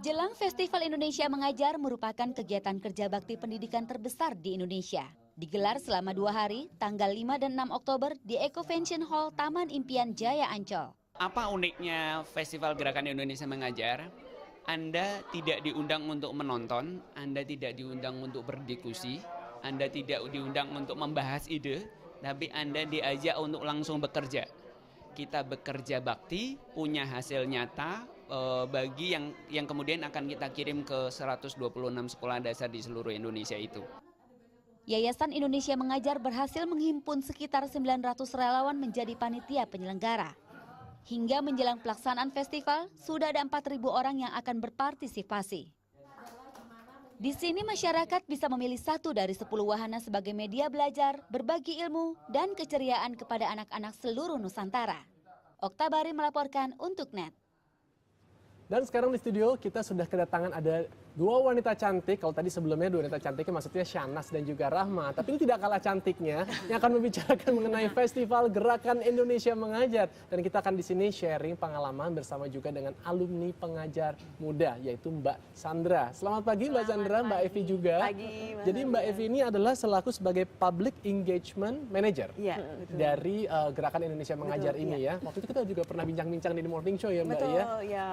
Jelang Festival Indonesia Mengajar merupakan kegiatan kerja bakti pendidikan terbesar di Indonesia. Digelar selama 2 hari, tanggal 5 dan 6 Oktober di Eco-Vention Hall Taman Impian Jaya Ancol. Apa uniknya Festival Gerakan Indonesia Mengajar? Anda tidak diundang untuk menonton, Anda tidak diundang untuk berdiskusi, Anda tidak diundang untuk membahas ide, tapi Anda diajak untuk langsung bekerja. Kita bekerja bakti, punya hasil nyata bagi yang kemudian akan kita kirim ke 126 sekolah dasar di seluruh Indonesia itu. Yayasan Indonesia Mengajar berhasil menghimpun sekitar 900 relawan menjadi panitia penyelenggara. Hingga menjelang pelaksanaan festival, sudah ada 4.000 orang yang akan berpartisipasi. Di sini masyarakat bisa memilih satu dari 10 wahana sebagai media belajar, berbagi ilmu, dan keceriaan kepada anak-anak seluruh Nusantara. Oktabari melaporkan untuk NET. Dan sekarang di studio kita sudah kedatangan ada 2 wanita cantik. Kalau tadi sebelumnya 2 wanita cantiknya maksudnya Shanas dan juga Rahma. Tapi ini tidak kalah cantiknya yang akan membicarakan mengenai Festival Gerakan Indonesia Mengajar. Dan kita akan di sini sharing pengalaman bersama juga dengan alumni pengajar muda yaitu Mbak Sandra. Selamat pagi Mbak Sandra, Mbak Evi juga. Pagi, Jadi Mbak Evi ini adalah selaku sebagai Public Engagement Manager dari Gerakan Indonesia Mengajar ini ya. Waktu itu kita juga pernah bincang-bincang di The Morning Show ya Mbak ya. Betul, ya.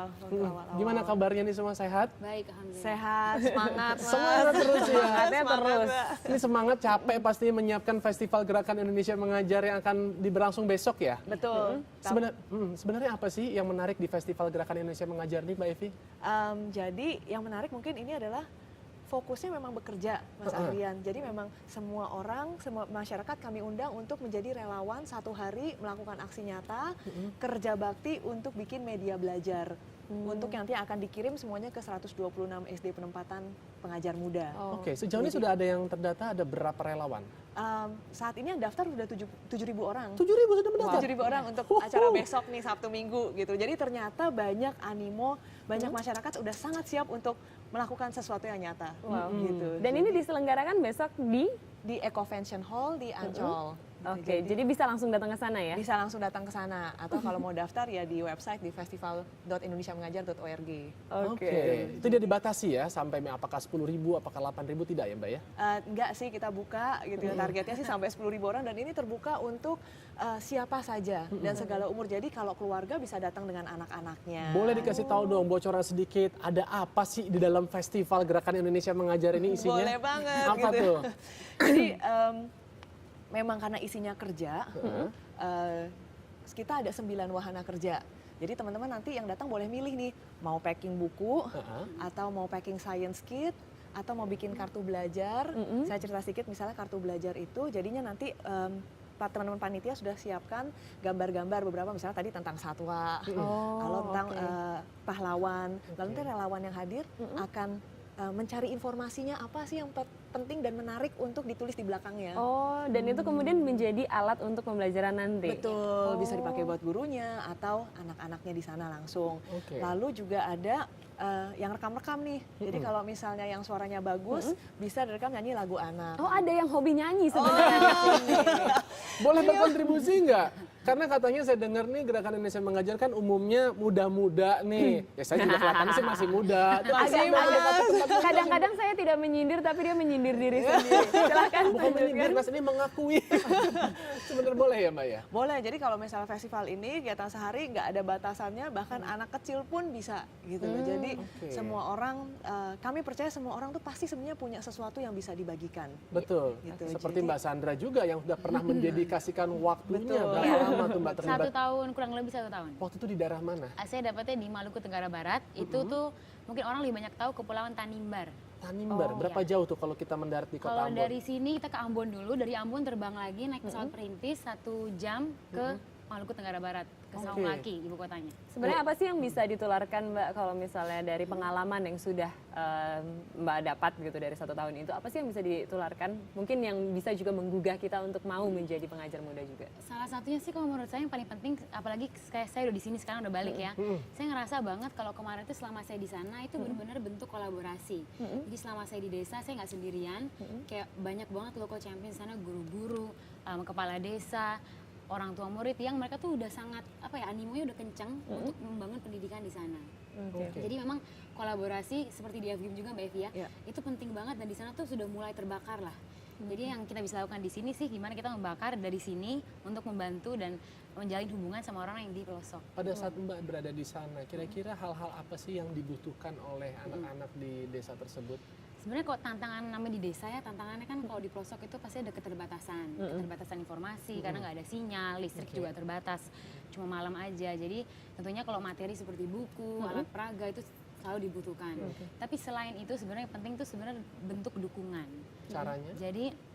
Gimana kabarnya nih semua, sehat? Baik, alhamdulillah. Sehat, semangat, Mas. Semangat terus ya. Semangatnya terus. Ini semangat capek pasti menyiapkan Festival Gerakan Indonesia Mengajar yang akan diberlangsung besok ya? Betul. Sebenarnya apa sih yang menarik di Festival Gerakan Indonesia Mengajar nih Mbak Evi? Jadi yang menarik mungkin ini adalah fokusnya memang bekerja, Mas Adrian. Jadi memang semua orang, semua masyarakat kami undang untuk menjadi relawan 1 hari melakukan aksi nyata, kerja bakti untuk bikin media belajar. Untuk nanti akan dikirim semuanya ke 126 SD penempatan pengajar muda. Oke, sejauh ini sudah ada yang terdata, ada berapa relawan? Saat ini yang daftar sudah 7.000 orang. 7.000 sudah mendaftar? 7.000 orang untuk acara besok nih Sabtu Minggu gitu. Jadi ternyata banyak animo, banyak masyarakat udah sangat siap untuk melakukan sesuatu yang nyata. Gitu. Dan ini diselenggarakan besok di Eco-Vention Hall di Ancol. Oke, jadi bisa langsung datang ke sana ya? Bisa langsung datang ke sana atau kalau mau daftar ya di website di festival.indonesiamengajar.org. Oke. Itu dia dibatasi ya sampai apakah 10.000, apakah 8.000 tidak ya Mbak ya? Enggak sih, kita buka gitu ya, targetnya sih sampai 10.000 orang dan ini terbuka untuk siapa saja dan segala umur. Jadi kalau keluarga bisa datang dengan anak-anaknya. Boleh dikasih tahu dong bocoran sedikit, ada apa sih di dalam Festival Gerakan Indonesia Mengajar ini isinya? Boleh banget. Apa gitu. tuh? Jadi memang karena isinya kerja, kita ada 9 wahana kerja. Jadi teman-teman nanti yang datang boleh milih nih, mau packing buku, atau mau packing science kit, atau mau bikin kartu belajar. Saya cerita sedikit, misalnya kartu belajar itu jadinya nanti teman-teman panitia sudah siapkan gambar-gambar beberapa, misalnya tadi tentang satwa, kalau tentang pahlawan. Lalu nanti relawan yang hadir akan mencari informasinya apa sih yang penting dan menarik untuk ditulis di belakangnya. Oh, dan itu kemudian menjadi alat untuk pembelajaran nanti? Betul, bisa dipakai buat gurunya atau anak-anaknya di sana langsung. Lalu juga ada yang rekam-rekam nih. Jadi kalau misalnya yang suaranya bagus, bisa direkam nyanyi lagu anak. Oh, ada yang hobi nyanyi sebenarnya. Boleh berkontribusi nggak? Karena katanya saya dengar nih Gerakan Indonesia Mengajar kan umumnya muda-muda nih. Ya saya juga kelihatannya sih masih muda. Kadang-kadang saya tidak menyindir, tapi dia menyindir diri sendiri. Silahkan. Bukan menyindir, Mas, ini mengakui. Sebenarnya boleh ya Mbak ya? Boleh, jadi kalau misalnya festival ini kegiatan sehari nggak ada batasannya, bahkan anak kecil pun bisa gitu loh. Jadi semua orang, kami percaya semua orang tuh pasti sebenarnya punya sesuatu yang bisa dibagikan. Betul, gitu. seperti Mbak Sandra juga yang sudah pernah mendedikasikan waktunya. Betul. Berapa lama tuh Mbak terlibat? 1 tahun, kurang lebih 1 tahun. Waktu itu di daerah mana? Saya dapetnya di Maluku Tenggara Barat, itu tuh mungkin orang lebih banyak tahu Kepulauan Tanimbar. Tanimbar, berapa jauh tuh kalau kita mendarat di kota Kalau Ambon? dari sini kita ke Ambon dulu, dari Ambon terbang lagi naik pesawat perintis 1 jam ke Maluku Tenggara Barat, ke Saumaki, ibu kotanya. Sebenarnya apa sih yang bisa ditularkan Mbak kalau misalnya dari pengalaman yang sudah Mbak dapat gitu dari 1 tahun itu, apa sih yang bisa ditularkan? Mungkin yang bisa juga menggugah kita untuk mau menjadi pengajar muda juga. Salah satunya sih kalau menurut saya yang paling penting, apalagi kayak saya udah di sini sekarang udah balik ya. Saya ngerasa banget kalau kemarin itu selama saya di sana itu benar-benar bentuk kolaborasi. Jadi selama saya di desa saya nggak sendirian, kayak banyak banget local champion di sana, guru-guru, kepala desa, orang tua murid yang mereka tuh udah sangat animonya udah kencang untuk membangun pendidikan di sana. Jadi memang kolaborasi seperti di FGIM juga Mbak Evi ya, itu penting banget dan di sana tuh sudah mulai terbakar lah. Jadi yang kita bisa lakukan di sini sih gimana kita membakar dari sini untuk membantu dan menjalin hubungan sama orang yang di pelosok. Pada saat Mbak berada di sana, kira-kira hal-hal apa sih yang dibutuhkan oleh anak-anak di desa tersebut? Sebenarnya kok tantangan namanya di desa ya, tantangannya kan kalau di pelosok itu pasti ada keterbatasan informasi karena nggak ada sinyal, listrik juga terbatas, cuma malam aja. Jadi tentunya kalau materi seperti buku, alat peraga itu selalu dibutuhkan. Tapi selain itu sebenarnya yang penting tuh sebenarnya bentuk dukungan. Caranya? Jadi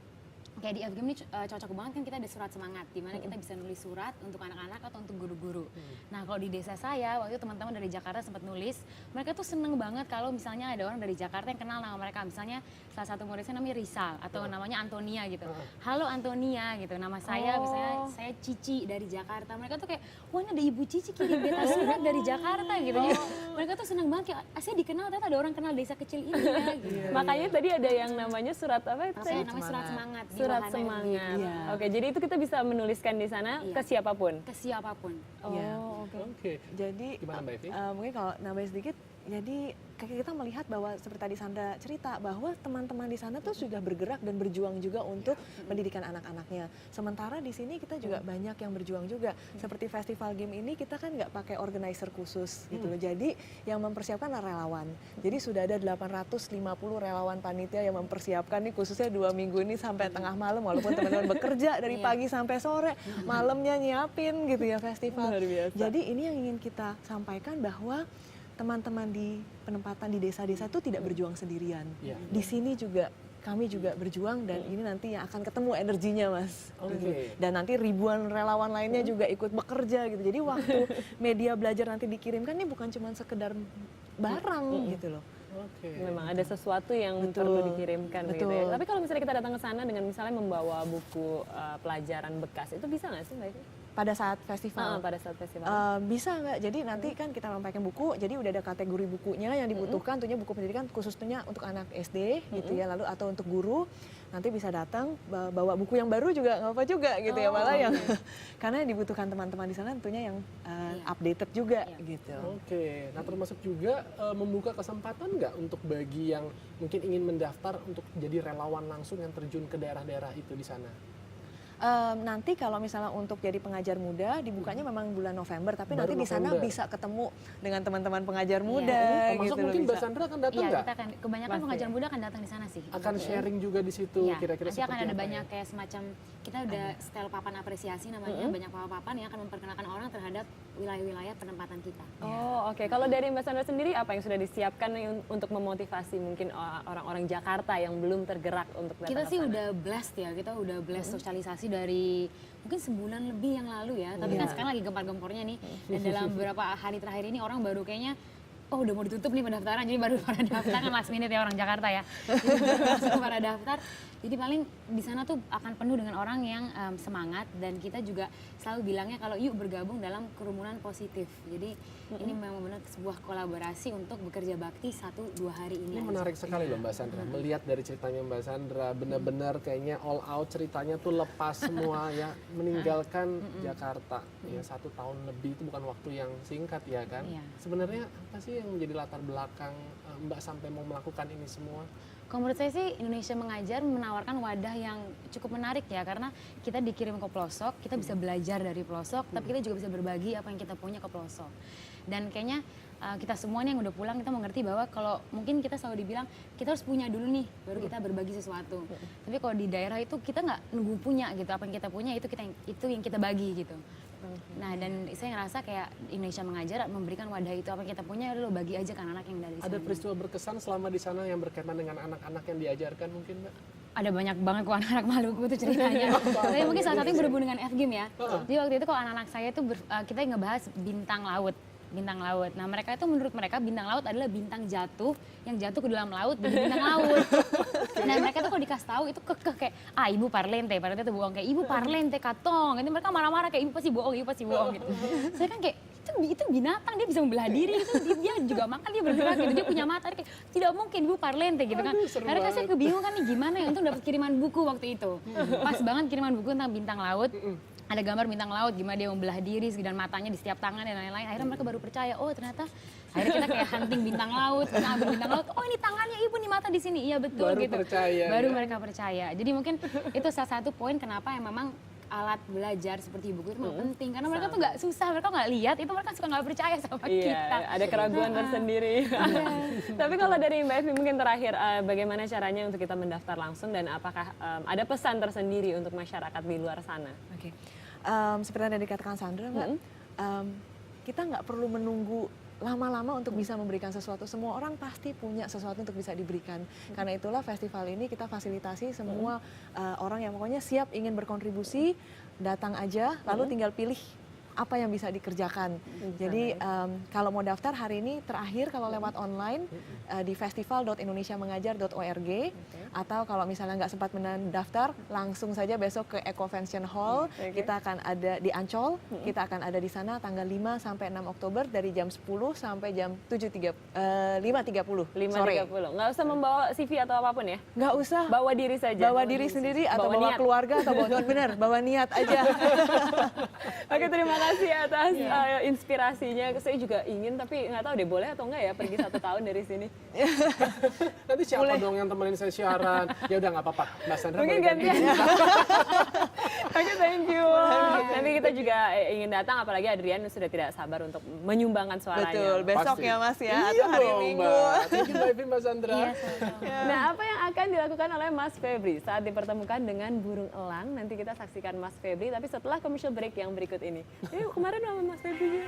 kayak di FGIM ini cocok banget kan kita ada surat semangat di mana kita bisa nulis surat untuk anak-anak atau untuk guru-guru. Nah kalau di desa saya waktu itu teman-teman dari Jakarta sempat nulis, mereka tuh seneng banget kalau misalnya ada orang dari Jakarta yang kenal nama mereka, misalnya salah satu muridnya namanya Rizal atau namanya Antonia gitu. Halo Antonia gitu, nama saya misalnya saya Cici dari Jakarta. Mereka tuh kayak, wah ini ada Ibu Cici kirim beta surat dari Jakarta gitu. Jadi mereka tuh seneng banget kayak, saya dikenal ternyata ada orang kenal desa kecil ini ya. Gitu. Makanya tadi ada yang namanya surat apa? Namanya surat semangat. Surat semangat. Oke, jadi itu kita bisa menuliskan di sana ke siapapun. Ke siapapun. Oke. Jadi Gimana Mbak Evi? mungkin kalau nambahin sedikit, jadi kita melihat bahwa seperti tadi Sandra cerita bahwa teman-teman di sana tuh sudah bergerak dan berjuang juga untuk pendidikan anak-anaknya. Sementara di sini kita juga banyak yang berjuang juga. Seperti festival game ini kita kan nggak pakai organizer khusus gitu loh. Jadi yang mempersiapkan adalah relawan. Jadi sudah ada 850 relawan panitia yang mempersiapkan nih khususnya 2 minggu ini sampai tengah malam walaupun teman-teman bekerja dari pagi sampai sore, malamnya nyiapin gitu ya festival. Jadi ini yang ingin kita sampaikan bahwa teman-teman di penempatan di desa-desa itu tidak berjuang sendirian. Di sini juga kami juga berjuang dan ini nanti yang akan ketemu energinya Mas. Dan nanti ribuan relawan lainnya juga ikut bekerja gitu. Jadi waktu media belajar nanti dikirimkan ini bukan cuma sekedar barang gitu loh. Memang ada sesuatu yang perlu dikirimkan gitu ya. Tapi kalau misalnya kita datang ke sana dengan misalnya membawa buku pelajaran bekas, itu bisa nggak sih Mbak Evi? Pada saat festival? Pada saat festival. Bisa nggak? Jadi nanti kan kita memakai buku, jadi udah ada kategori bukunya yang dibutuhkan, tentunya buku pendidikan khususnya untuk anak SD gitu ya, lalu atau untuk guru, nanti bisa datang bawa buku yang baru juga nggak apa juga gitu ya, malah yang karena yang dibutuhkan teman-teman di sana tentunya yang updated juga gitu. Nah termasuk juga membuka kesempatan nggak untuk bagi yang mungkin ingin mendaftar untuk jadi relawan langsung yang terjun ke daerah-daerah itu di sana? Nanti kalau misalnya untuk jadi pengajar muda dibukanya memang bulan November, tapi nanti di sana bisa ketemu dengan teman-teman pengajar muda. Termasuk gitu mungkin loh, Mbak Sandra akan datang Iya, nggak? kita akan kebanyakan pengajar muda akan datang di sana sih. Akan sharing juga di situ kira-kira nanti akan seperti ada apa banyak ya? kayak semacam kita udah setel papan apresiasi namanya, banyak papan yang akan memperkenalkan orang terhadap wilayah-wilayah penempatan kita. Oke. Kalau dari Mbak Sandra sendiri apa yang sudah disiapkan untuk memotivasi mungkin orang-orang Jakarta yang belum tergerak untuk datang Kita ke sih sana? udah blast ya, kita udah blast sosialisasi dari mungkin sebulan lebih yang lalu ya, tapi kan sekarang lagi gempar-gempornya nih, dan dalam beberapa hari terakhir ini orang baru kayaknya udah mau ditutup nih pendaftaran, jadi baru pada daftar kan last minute ya orang Jakarta ya, langsung pada daftar. Jadi paling di sana tuh akan penuh dengan orang yang semangat, dan kita juga selalu bilangnya kalau yuk bergabung dalam kerumunan positif. Jadi ini memang benar sebuah kolaborasi untuk bekerja bakti 1-2 hari ini. Ini menarik sekali loh Mbak Sandra, melihat dari ceritanya Mbak Sandra, benar-benar kayaknya all out ceritanya tuh lepas semua ya, meninggalkan Jakarta. Ya 1 tahun lebih itu bukan waktu yang singkat ya kan. Sebenarnya apa sih yang menjadi latar belakang Mbak sampai mau melakukan ini semua? Kalau menurut saya sih Indonesia Mengajar menawarkan wadah yang cukup menarik ya, karena kita dikirim ke pelosok, kita bisa belajar dari pelosok, tapi kita juga bisa berbagi apa yang kita punya ke pelosok. Dan kayaknya kita semua nih yang udah pulang, kita mengerti bahwa kalau mungkin kita selalu dibilang kita harus punya dulu nih, baru kita berbagi sesuatu. Tapi kalau di daerah itu kita nggak nunggu punya gitu, apa yang kita punya itu yang kita bagi gitu. Nah, dan saya ngerasa kayak Indonesia Mengajar memberikan wadah itu, apa yang kita punya udah lo bagi aja ke anak-anak yang dari sana. Ada peristiwa berkesan selama di sana yang berkaitan dengan anak-anak yang diajarkan mungkin Mbak? Ada banyak banget kok anak-anak Maluku itu ceritanya. Tapi mungkin salah satu yang berhubungan dengan FGIM ya. Jadi waktu itu kalau anak-anak saya itu kita ngebahas bintang laut. Bintang laut. Nah mereka itu menurut mereka bintang laut adalah bintang jatuh yang jatuh ke dalam laut jadi bintang laut. Nah mereka tuh kalau dikasih tahu itu kekeh kayak ibu parlente itu bohong, kayak ibu parlente katong. Itu mereka marah-marah kayak ibu pasti bohong gitu. Saya kan kayak itu binatang, dia bisa membelah diri, itu dia juga makan, dia bergerak gitu, dia punya mata, kayak tidak mungkin ibu parlente gitu kan. Karena saya kebingungan nih gimana ya, untung dapat kiriman buku waktu itu. Pas banget kiriman buku tentang bintang laut. ada gambar bintang laut, gimana dia membelah diri, dan matanya di setiap tangan dan lain-lain. Akhirnya mereka baru percaya, oh ternyata akhirnya kita kayak hunting bintang laut, kita ambil bintang laut, oh ini tangannya ibu nih, mata di sini, iya betul Baru gitu. percaya, Baru ya. mereka percaya. Jadi mungkin itu salah satu poin kenapa yang memang alat belajar seperti buku itu memang penting, karena mereka tuh nggak susah, mereka nggak lihat itu, mereka suka nggak percaya sama kita. Iya, ada keraguan tersendiri. Tapi kalau dari Mbak Evi mungkin terakhir, bagaimana caranya untuk kita mendaftar langsung dan apakah ada pesan tersendiri untuk masyarakat di luar sana? Oke. Seperti yang dikatakan Sandra, Mbak, kita nggak perlu menunggu lama-lama untuk bisa memberikan sesuatu. Semua orang pasti punya sesuatu untuk bisa diberikan. Karena itulah festival ini kita fasilitasi semua orang yang pokoknya siap ingin berkontribusi, datang aja, lalu tinggal pilih apa yang bisa dikerjakan. Jadi kalau mau daftar hari ini terakhir kalau lewat online di festival.indonesiamengajar.org, atau kalau misalnya nggak sempat mendaftar langsung saja besok ke Ecovention Hall. Kita akan ada di Ancol, kita akan ada di sana tanggal 5 sampai 6 Oktober dari jam 10 sampai jam 5.30 sore. 5.30. Nggak usah membawa CV atau apapun ya? Nggak usah. Bawa diri saja. Bawa diri sendiri atau bawa niat. keluarga atau benar bawa niat aja. Oke, terima kasih atas inspirasinya. Saya juga ingin, tapi nggak tahu deh boleh atau nggak ya pergi 1 tahun dari sini. Nanti siapa dong yang temenin saya siaran? Ya udah nggak apa-apa, Mbak Sandra Mungkin boleh gantian. Oke, thank you. Nanti kita juga ingin datang, apalagi Adrian sudah tidak sabar untuk menyumbangkan suaranya. Betul, besok Pasti. ya Mas ya, Iya atau hari dong, Minggu. Mbak. Thank you Mbak Evi, Mbak Sandra. Iya, sama-sama. Nah, apa yang akan dilakukan oleh Mas Febri saat dipertemukan dengan burung elang? Nanti kita saksikan Mas Febri, tapi setelah commercial break yang berikut ini. Kemarin sama Mas Febri juga.